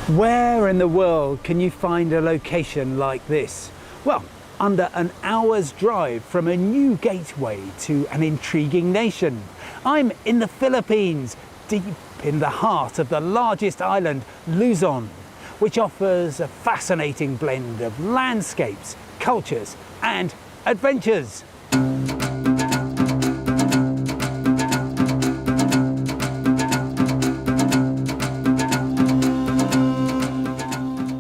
Where in the world can you find a location like this? Well, under an hour's drive from a new gateway to an intriguing nation. I'm in the Philippines, deep in the heart of the largest island, Luzon, which offers a fascinating blend of landscapes, cultures and adventures.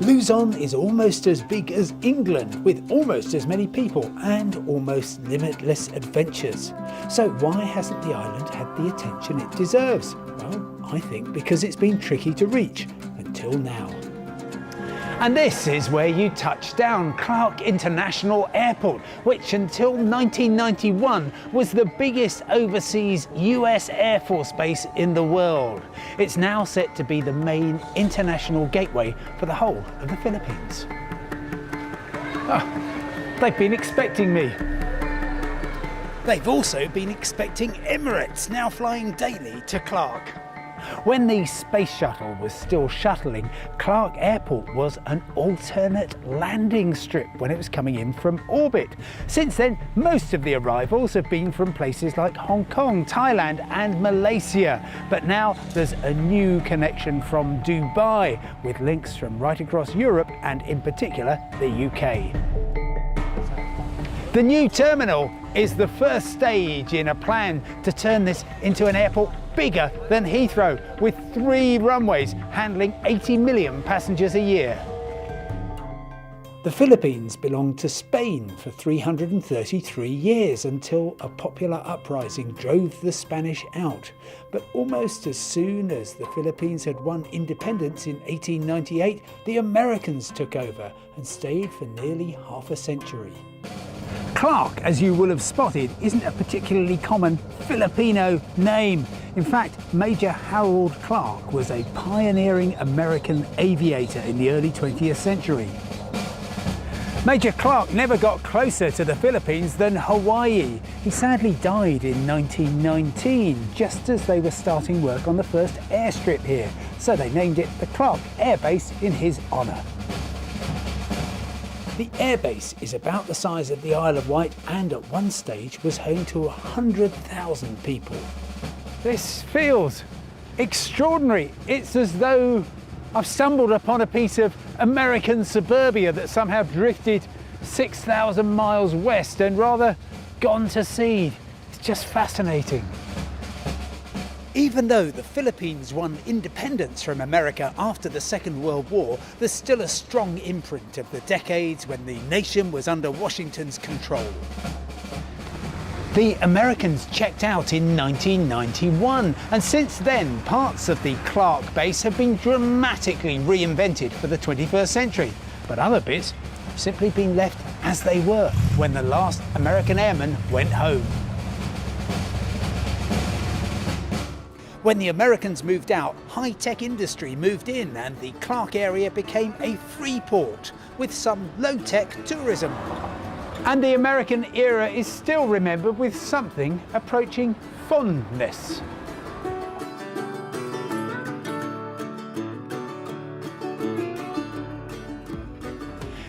Luzon is almost as big as England, with almost as many people and almost limitless adventures. So why hasn't the island had the attention it deserves? Well, I think because it's been tricky to reach until now. And this is where you touch down, Clark International Airport, which until 1991 was the biggest overseas US Air Force base in the world. It's now set to be the main international gateway for the whole of the Philippines. They've been expecting me. They've also been expecting Emirates, now flying daily to Clark. When the space shuttle was still shuttling, Clark Airport was an alternate landing strip when it was coming in from orbit. Since then, most of the arrivals have been from places like Hong Kong, Thailand and Malaysia. But now there's a new connection from Dubai, with links from right across Europe and in particular the UK. The new terminal is the first stage in a plan to turn this into an airport bigger than Heathrow, with 3 runways handling 80 million passengers a year. The Philippines belonged to Spain for 333 years until a popular uprising drove the Spanish out. But almost as soon as the Philippines had won independence in 1898, the Americans took over and stayed for nearly half a century. Clark, as you will have spotted, isn't a particularly common Filipino name. In fact, Major Harold Clark was a pioneering American aviator in the early 20th century. Major Clark never got closer to the Philippines than Hawaii. He sadly died in 1919, just as they were starting work on the first airstrip here. So they named it the Clark Air Base in his honour. The airbase is about the size of the Isle of Wight and at one stage was home to 100,000 people. This feels extraordinary. It's as though I've stumbled upon a piece of American suburbia that somehow drifted 6,000 miles west and rather gone to seed. It's just fascinating. Even though the Philippines won independence from America after the Second World War, there's still a strong imprint of the decades when the nation was under Washington's control. The Americans checked out in 1991, and since then parts of the Clark base have been dramatically reinvented for the 21st century, but other bits have simply been left as they were when the last American airman went home. When the Americans moved out, high-tech industry moved in and the Clark area became a free port with some low-tech tourism. And the American era is still remembered with something approaching fondness.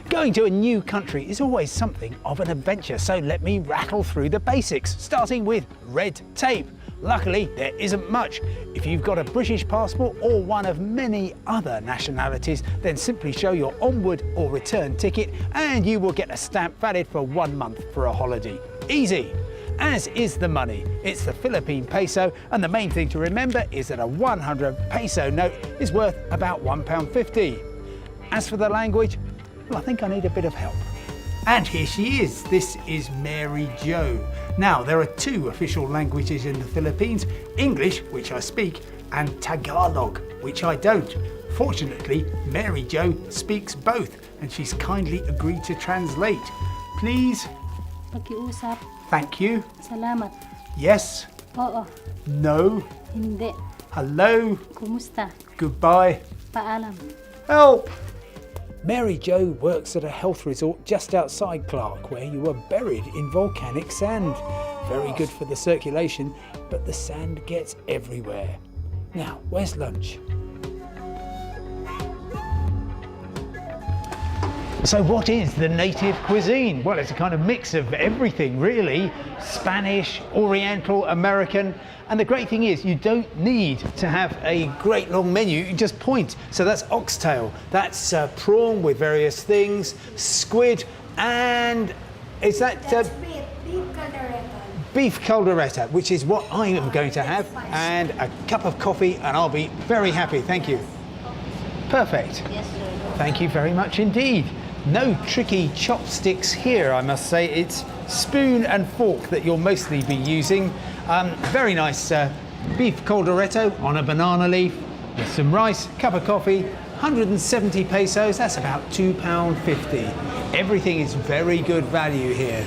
Going to a new country is always something of an adventure, so let me rattle through the basics, starting with red tape. Luckily, there isn't much. If you've got a British passport or one of many other nationalities, then simply show your onward or return ticket and you will get a stamp valid for 1 month for a holiday. Easy! As is the money. It's the Philippine peso, and the main thing to remember is that a 100 peso note is worth about £1.50. As for the language, well, I think I need a bit of help. And here she is. This is Mary Jo. Now, there are 2 official languages in the Philippines, English, which I speak, and Tagalog, which I don't. Fortunately, Mary Jo speaks both, and she's kindly agreed to translate. Please. Pakiusap. Thank you. Salamat. Yes. Oo. No. Hindi. Hello. Kumusta? Goodbye. Paalam. Help! Mary Jo works at a health resort just outside Clark, where you are buried in volcanic sand. Very good for the circulation, but the sand gets everywhere. Now, where's lunch? So what is the native cuisine? Well, it's a kind of mix of everything really. Spanish, Oriental, American. And the great thing is you don't need to have a great long menu, you can just point. So that's oxtail, that's prawn with various things, squid, and is that beef caldereta. beef caldereta, which is what I am going to have, and a cup of coffee, and I'll be very happy. Thank you. Perfect. Yes, sir. Thank you very much indeed. No tricky chopsticks here, I must say. It's spoon and fork that you'll mostly be using. Very nice beef calderetto on a banana leaf with some rice, cup of coffee, 170 pesos, that's about £2.50. Everything is very good value here.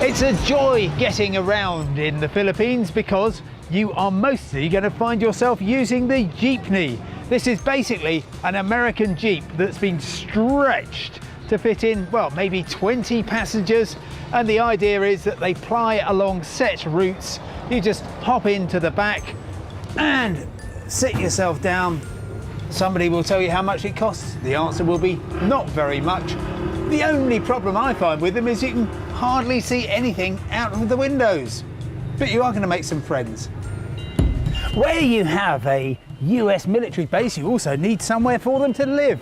It's a joy getting around in the Philippines because you are mostly going to find yourself using the jeepney. This is basically an American Jeep that's been stretched to fit in, well, maybe 20 passengers. And the idea is that they ply along set routes. You just hop into the back and sit yourself down. Somebody will tell you how much it costs. The answer will be not very much. The only problem I find with them is you can hardly see anything out of the windows. But you are going to make some friends. Where you have a US military base, you also need somewhere for them to live.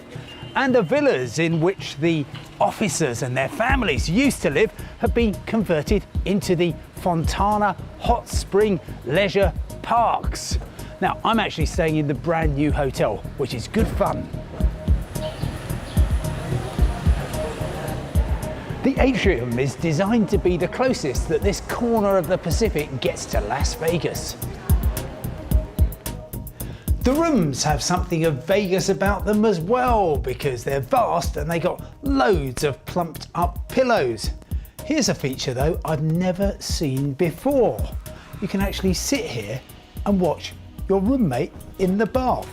And the villas in which the officers and their families used to live have been converted into the Fontana Hot Spring Leisure Parks. Now, I'm actually staying in the brand new hotel, which is good fun. The atrium is designed to be the closest that this corner of the Pacific gets to Las Vegas. The rooms have something of Vegas about them as well because they're vast and they got loads of plumped up pillows. Here's a feature though I've never seen before. You can actually sit here and watch your roommate in the bath.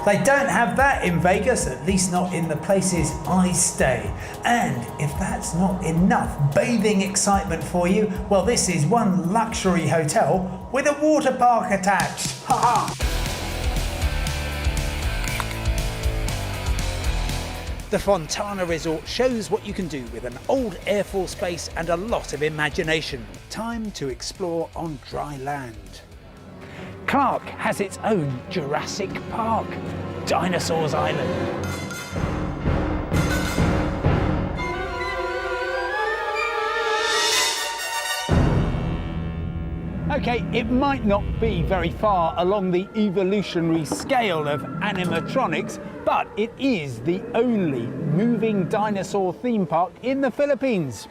They don't have that in Vegas, at least not in the places I stay. And if that's not enough bathing excitement for you, well, this is one luxury hotel with a water park attached. Ha ha! The Fontana Resort shows what you can do with an old Air Force base and a lot of imagination. Time to explore on dry land. Clark has its own Jurassic Park, Dinosaurs Island. Okay, it might not be very far along the evolutionary scale of animatronics, but it is the only moving dinosaur theme park in the Philippines,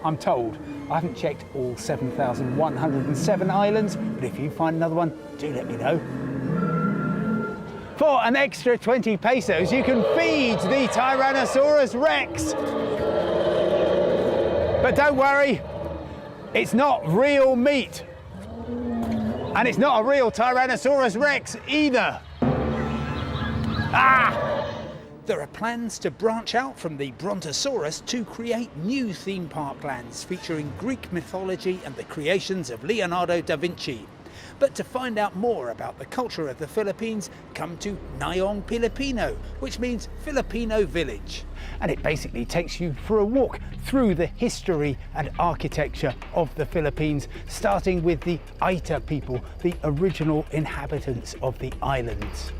I'm told. I haven't checked all 7,107 islands, but if you find another one, do let me know. For an extra 20 pesos, you can feed the Tyrannosaurus Rex. But don't worry, it's not real meat. And it's not a real Tyrannosaurus Rex either. There are plans to branch out from the Brontosaurus to create new theme park lands featuring Greek mythology and the creations of Leonardo da Vinci. But to find out more about the culture of the Philippines, come to Nayong Pilipino, which means Filipino village. And it basically takes you for a walk through the history and architecture of the Philippines, starting with the Aita people, the original inhabitants of the islands.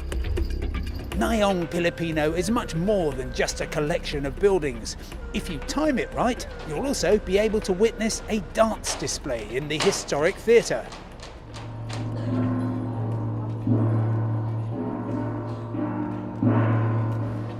Nayong Pilipino is much more than just a collection of buildings. If you time it right, you'll also be able to witness a dance display in the historic theatre.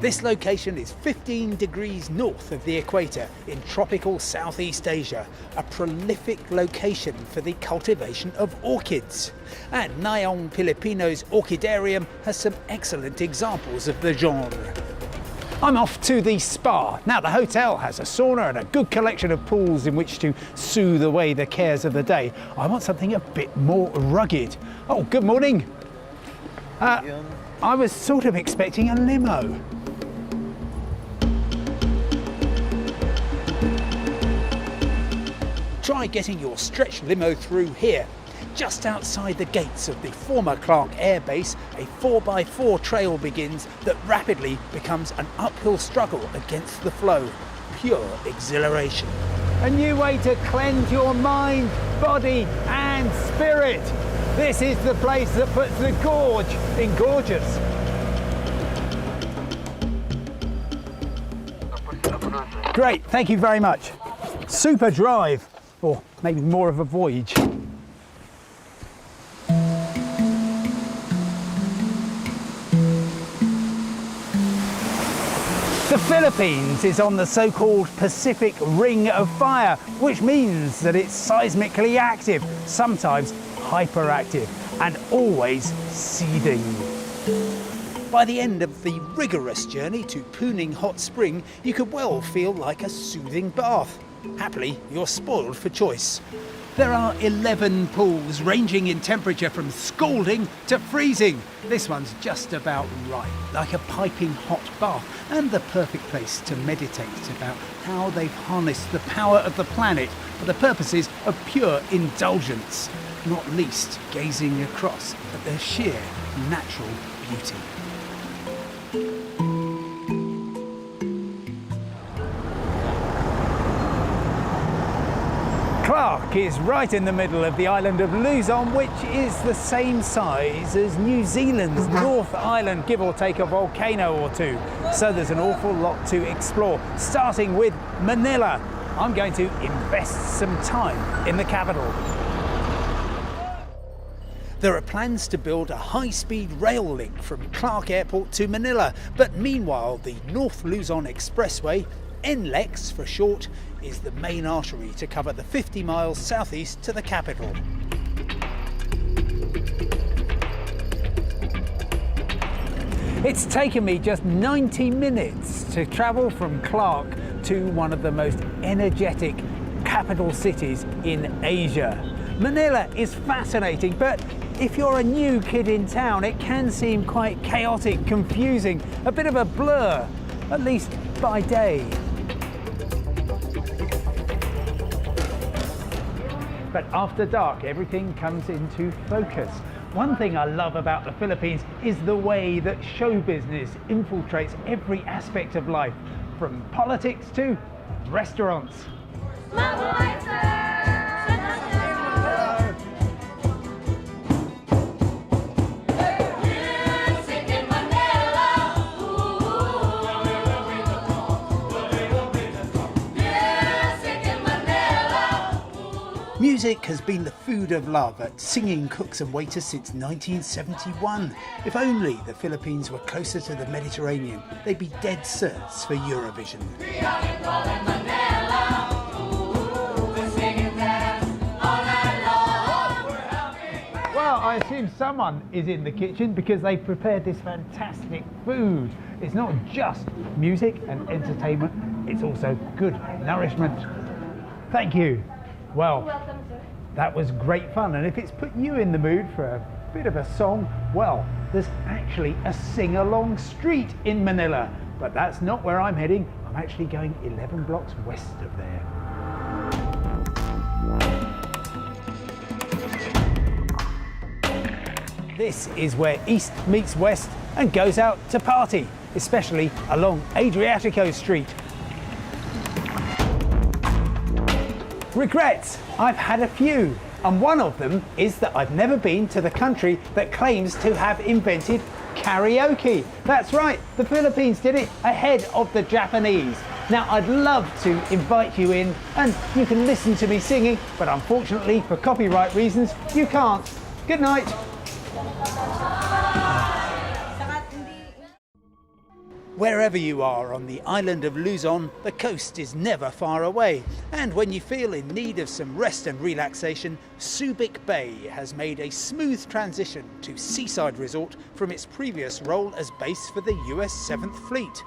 This location is 15 degrees north of the equator in tropical Southeast Asia, a prolific location for the cultivation of orchids. And Nayong Pilipino's orchidarium has some excellent examples of the genre. I'm off to the spa. Now, the hotel has a sauna and a good collection of pools in which to soothe away the cares of the day. I want something a bit more rugged. Oh, good morning. I was sort of expecting a limo. Try getting your stretch limo through here. just outside the gates of the former Clark Air Base, a 4x4 trail begins that rapidly becomes an uphill struggle against the flow. Pure exhilaration. A new way to cleanse your mind, body and spirit. This is the place that puts the gorge in gorgeous. Great, thank you very much. Super drive, or maybe more of a voyage. The Philippines is on the so-called Pacific Ring of Fire, which means that it's seismically active, sometimes hyperactive, and always seething. By the end of the rigorous journey to Puning Hot Spring, you could well feel like a soothing bath. Happily, you're spoiled for choice. There are 11 pools ranging in temperature from scalding to freezing. This one's just about right, like a piping hot bath, and the perfect place to meditate about how they've harnessed the power of the planet for the purposes of pure indulgence, not least gazing across at their sheer natural beauty. Clark is right in the middle of the island of Luzon, which is the same size as New Zealand's North Island, give or take a volcano or two. So there's an awful lot to explore, starting with Manila. I'm going to invest some time in the capital. There are plans to build a high-speed rail link from Clark Airport to Manila, but meanwhile the North Luzon Expressway, NLEX for short, is the main artery to cover the 50 miles southeast to the capital. It's taken me just 90 minutes to travel from Clark to one of the most energetic capital cities in Asia. Manila is fascinating, but if you're a new kid in town, it can seem quite chaotic, confusing, a bit of a blur, at least by day. But after dark, everything comes into focus. One thing I love about the Philippines is the way that show business infiltrates every aspect of life, from politics to restaurants. Music has been the food of love at singing cooks and waiters since 1971. If only the Philippines were closer to the Mediterranean, they'd be dead certs for Eurovision. Well, I assume someone is in the kitchen because they've prepared this fantastic food. It's not just music and entertainment, it's also good nourishment. Thank you. Well, Welcome, sir. that was great fun, and if it's put you in the mood for a bit of a song, well, there's actually a sing-along street in Manila, but that's not where I'm heading. I'm actually going 11 blocks west of there. This is where East meets West and goes out to party, especially along Adriatico Street. Regrets, I've had a few, and one of them is that I've never been to the country that claims to have invented karaoke. That's right, the Philippines did it ahead of the Japanese. Now I'd love to invite you in and you can listen to me singing, but unfortunately for copyright reasons, you can't. Good night. Wherever you are on the island of Luzon, the coast is never far away. And when you feel in need of some rest and relaxation, Subic Bay has made a smooth transition to seaside resort from its previous role as base for the US 7th Fleet.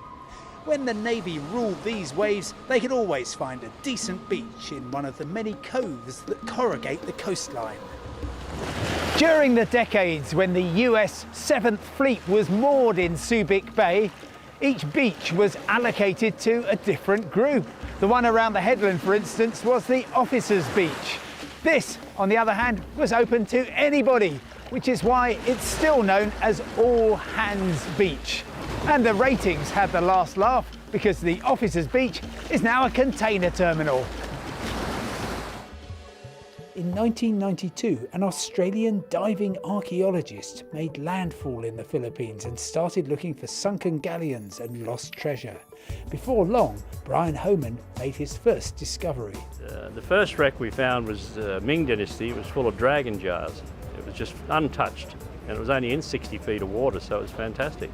When the Navy ruled these waves, they could always find a decent beach in one of the many coves that corrugate the coastline. During the decades when the US 7th Fleet was moored in Subic Bay, each beach was allocated to a different group. The one around the headland, for instance, was the Officers' Beach. This, on the other hand, was open to anybody, which is why it's still known as All Hands Beach. And the ratings had the last laugh because the Officers Beach is now a container terminal. In 1992, an Australian diving archaeologist made landfall in the Philippines and started looking for sunken galleons and lost treasure. Before long, Brian Homan made his first discovery. The first wreck we found was Ming Dynasty. It was full of dragon jars. It was just untouched, and it was only in 60 feet of water, so it was fantastic.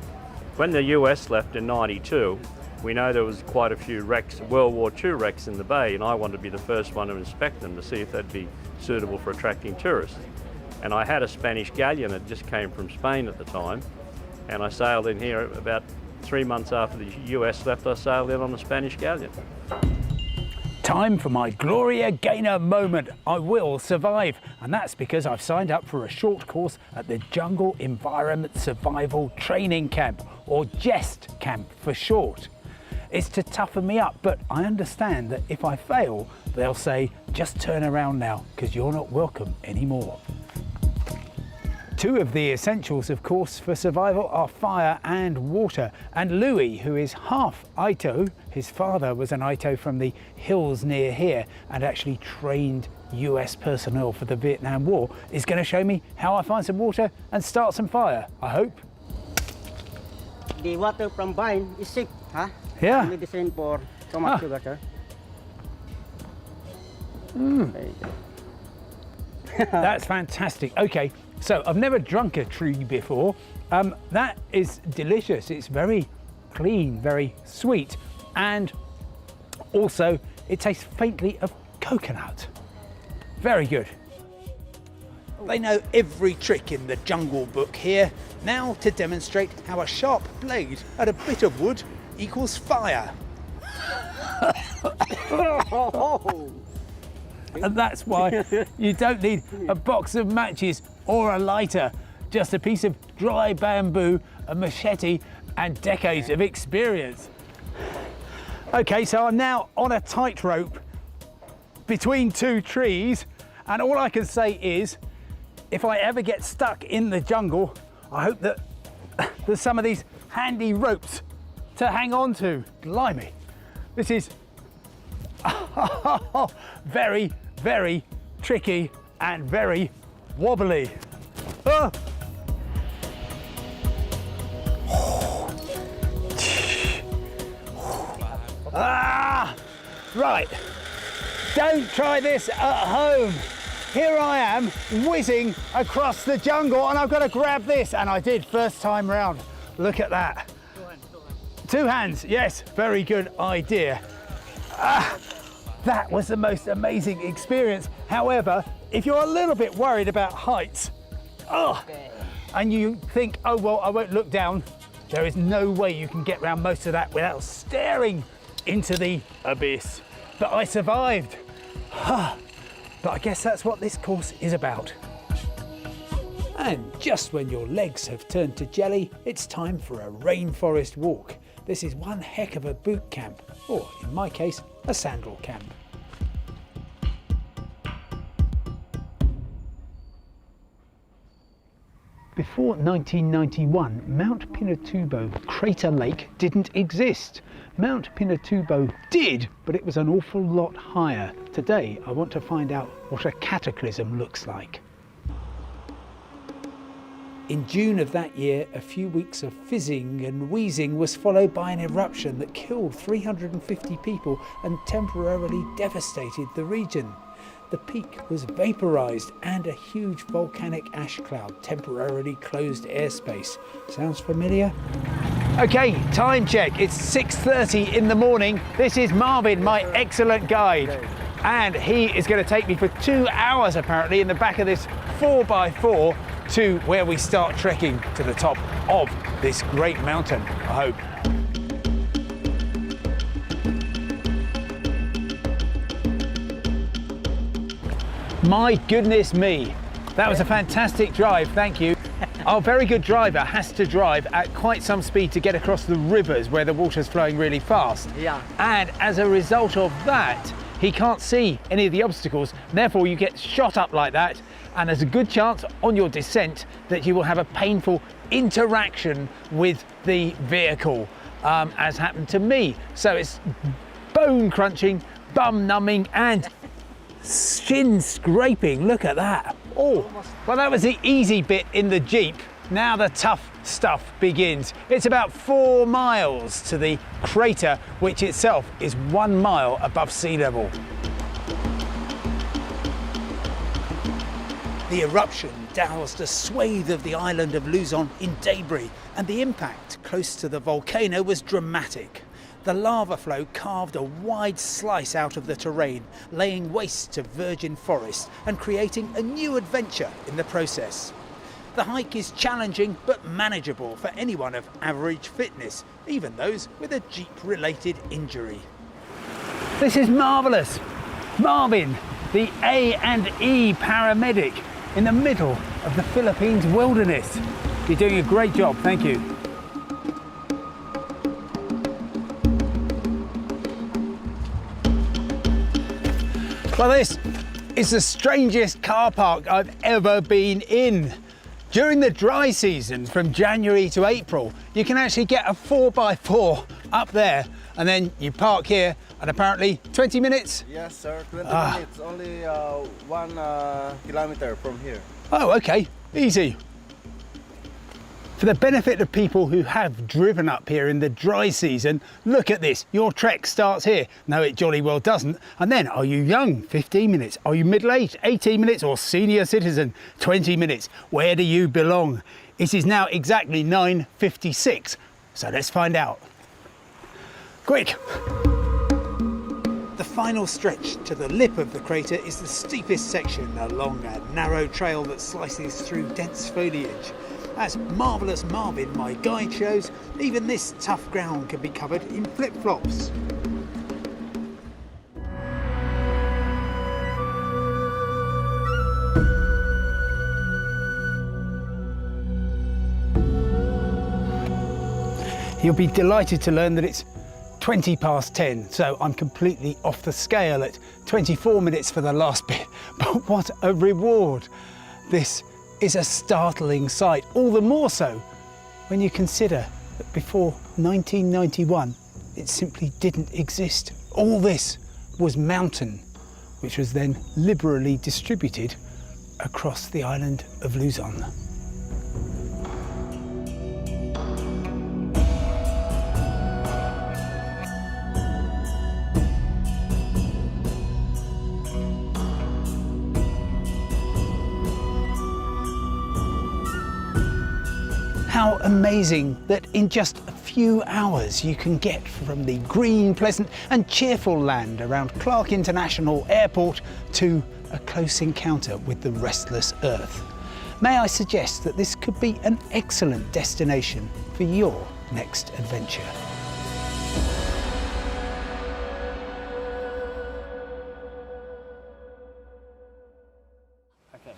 When the US left in '92, we know there was quite a few wrecks, World War II wrecks in the bay, and I wanted to be the first one to inspect them to see if they'd be suitable for attracting tourists. And I had a Spanish galleon that just came from Spain at the time, and I sailed in here about 3 months after the US left. I sailed in on a Spanish galleon. Time for my Gloria Gaynor moment. I will survive, and that's because I've signed up for a short course at the Jungle Environment Survival Training Camp, or JEST camp for short. It's to toughen me up, but I understand that if I fail, they'll say, just turn around now, because you're not welcome anymore. Two of the essentials, of course, for survival are fire and water. And Louis, who is half Aito, his father was an Aito from the hills near here and actually trained US personnel for the Vietnam War, is going to show me how I find some water and start some fire, I hope. The water from vine is sick, huh? Yeah. Medicine for so much sugar, sir. That's fantastic. Okay, so I've never drunk a tree before. That is delicious. It's very clean, very sweet, and also it tastes faintly of coconut. Very good. They know every trick in the Jungle Book here. Now to demonstrate how a sharp blade at a bit of wood equals fire. And that's why you don't need a box of matches or a lighter, just a piece of dry bamboo, a machete, and decades of experience. Okay, so I'm now on a tightrope between two trees, and all I can say is, if I ever get stuck in the jungle, I hope that there's some of these handy ropes to hang on to. Blimey, this is very, very tricky and very wobbly. Oh. Ah, right, don't try this at home. Here I am whizzing across the jungle and I've got to grab this, and I did first time round. Look at that. Two hands, yes, very good idea. That was the most amazing experience. However, if you're a little bit worried about heights, and you think, oh well, I won't look down, there is no way you can get around most of that without staring into the abyss. But I survived. But I guess that's what this course is about. And just when your legs have turned to jelly, it's time for a rainforest walk. This is one heck of a boot camp, or in my case, a sandal camp. Before 1991, Mount Pinatubo Crater Lake didn't exist. Mount Pinatubo did, but it was an awful lot higher. Today, I want to find out what a cataclysm looks like. In June of that year, a few weeks of fizzing and wheezing was followed by an eruption that killed 350 people and temporarily devastated the region. The peak was vaporized and a huge volcanic ash cloud temporarily closed airspace. Sounds familiar? Okay, time check. It's 6:30 in the morning. This is Marvin, my excellent guide. And he is going to take me for 2 hours apparently in the back of this 4x4 to where we start trekking to the top of this great mountain, I hope. My goodness me, that was a fantastic drive, thank you. Our very good driver has to drive at quite some speed to get across the rivers where the water's flowing really fast. Yeah. And as a result of that, he can't see any of the obstacles, therefore you get shot up like that, and there's a good chance on your descent that you will have a painful interaction with the vehicle, as happened to me. So it's bone crunching, bum numbing and shin scraping. Look at that. Oh, well, that was the easy bit in the Jeep. Now the tough stuff begins. It's about 4 miles to the crater, which itself is 1 mile above sea level. The eruption doused a swathe of the island of Luzon in debris, and the impact close to the volcano was dramatic. The lava flow carved a wide slice out of the terrain, laying waste to virgin forest and creating a new adventure in the process. The hike is challenging but manageable for anyone of average fitness, even those with a Jeep-related injury. This is marvellous. Marvin, the A&E paramedic in the middle of the Philippines wilderness. You're doing a great job, thank you. Well, this is the strangest car park I've ever been in. During the dry season, from January to April, you can actually get a 4x4 up there, and then you park here, and apparently 20 minutes? Yes, sir, 20 minutes, only 1 kilometer from here. Oh, okay, easy. For the benefit of people who have driven up here in the dry season, look at this. Your trek starts here. No, it jolly well doesn't. And then, are you young? 15 minutes. Are you middle-aged? 18 minutes. Or senior citizen? 20 minutes. Where do you belong? It is now exactly 9:56. So let's find out. Quick! The final stretch to the lip of the crater is the steepest section along a narrow trail that slices through dense foliage. As Marvellous Marvin, my guide, shows, even this tough ground can be covered in flip-flops. You'll be delighted to learn that it's 20 past 10, so I'm completely off the scale at 24 minutes for the last bit. But what a reward! This is a startling sight, all the more so when you consider that before 1991 it simply didn't exist. All this was mountain, which was then liberally distributed across the island of Luzon. How amazing that in just a few hours you can get from the green, pleasant and cheerful land around Clark International Airport to a close encounter with the restless earth. May I suggest that this could be an excellent destination for your next adventure. Okay.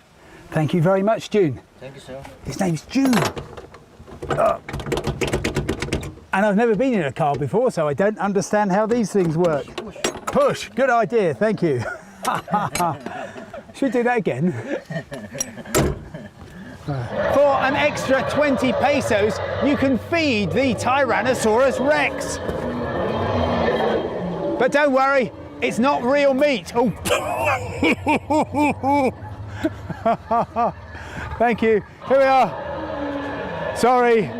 Thank you very much, June. Thank you, sir. His name's June. And I've never been in a car before, so I don't understand how these things work. Push. Good idea, thank you. Should we do that again? For an extra 20 pesos, you can feed the Tyrannosaurus Rex. But don't worry, it's not real meat. Oh. Thank you. Here we are. Sorry.